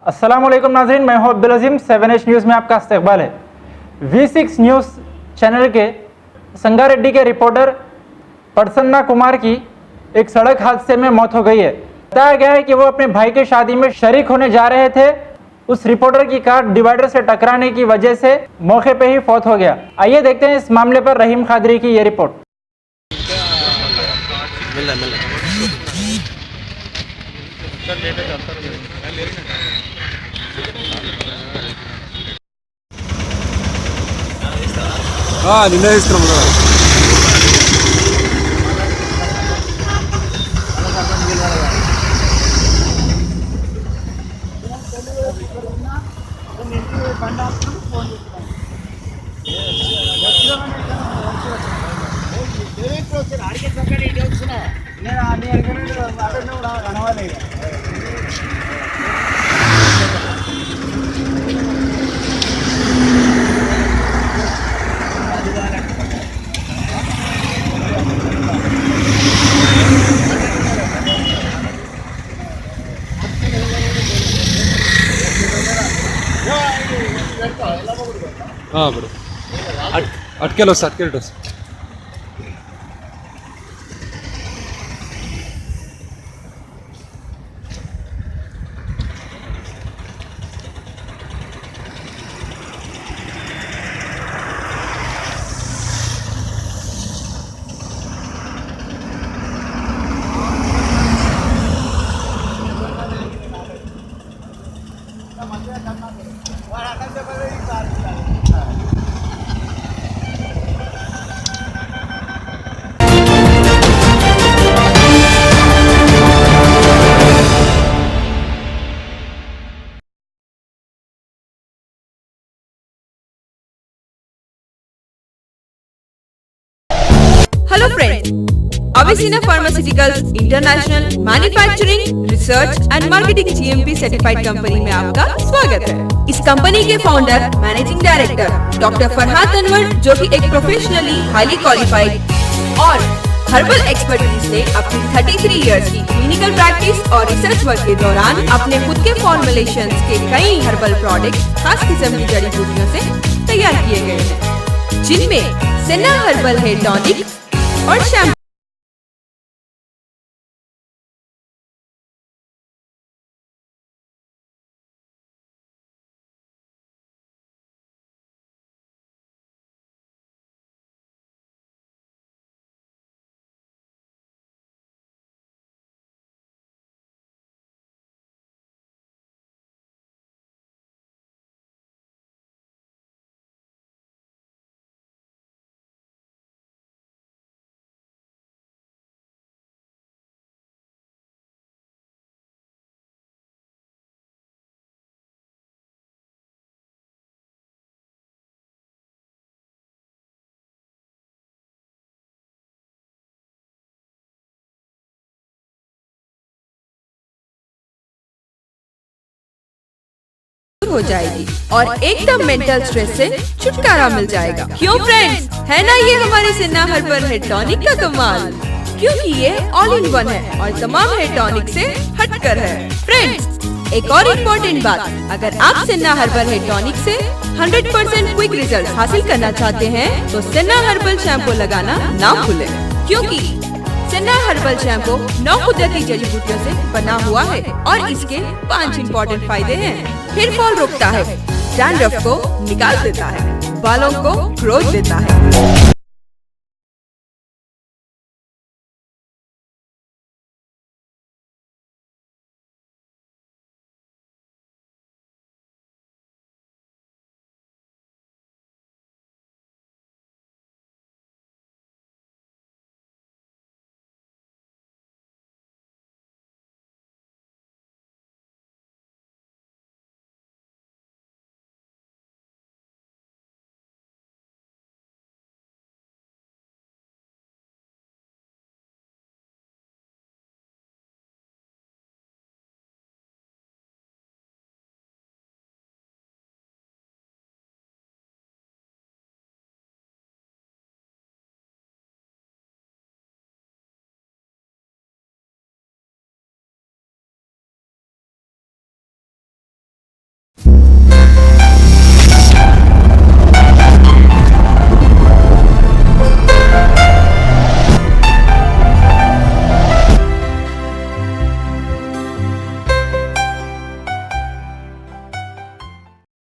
अस्सलामुअलैकुम नाज़रीन, मैं हूं अब्दुल अजीम। 7H न्यूज़ में आपका इस्तकबाल है। V6 न्यूज़ चैनल के संगारेड्डी के रिपोर्टर प्रसन्ना कुमार की एक सड़क हादसे में मौत हो गई है। बताया गया है कि वो अपने भाई की शादी में शरीक होने जा रहे थे। उस रिपोर्टर की कार डिवाइडर से टकराने की वजह से मौके पे ही फौत हो गया। आइए देखते हैं इस मामले पर रहीम खादरी की ये रिपोर्ट। నిర్ణయిస్తున్నాం కదా. ఇప్పుడు అటుకెళ్ళి వస్తా అటుకెళ్ళి వస్తా. Hello friends, Avicenna Pharmaceuticals International Manufacturing, Research and Marketing GMP certified company में आपका स्वागत है। इस कंपनी के founder managing director doctor Farhad Anwar, जो कि एक प्रोफेशनली हाईली क्वालिफाइड और हर्बल एक्सपर्टीज से अपनी 33 इयर्स की क्लिनिकल प्रैक्टिस और रिसर्च वर्क के दौरान अपने खुद के फॉर्मुलेशंस के कई हर्बल प्रोडक्ट खास किस्म की जड़ी बूटियों से तैयार किए गए हैं, जिनमें सेना हर्बल हेयर टॉनिक और शैम्पू हो जाएगी और एकदम मेंटल स्ट्रेस से छुटकारा मिल जाएगा। क्यों फ्रेंड्स, है ना ये हमारे सेना हर्बल हेयर टॉनिक का कमाल, क्योंकि ये ऑल इन वन है और तमाम हेयर टॉनिक से हटकर है। फ्रेंड्स, एक और इम्पोर्टेंट बात, अगर आप सेना हर्बल हेयर टॉनिक से 100% क्विक रिजल्ट हासिल करना चाहते हैं तो सेना हर्बल शैम्पू लगाना ना भूलें, क्योंकि सेना हर्बल शैम्पू 9 कुदरती जड़ी बूटियों से बना हुआ है और इसके 5 इम्पोर्टेंट फायदे हैं। हेयर फॉल रोकता है, डैंड्रफ को निकाल देता है, बालों को ग्रोथ देता है।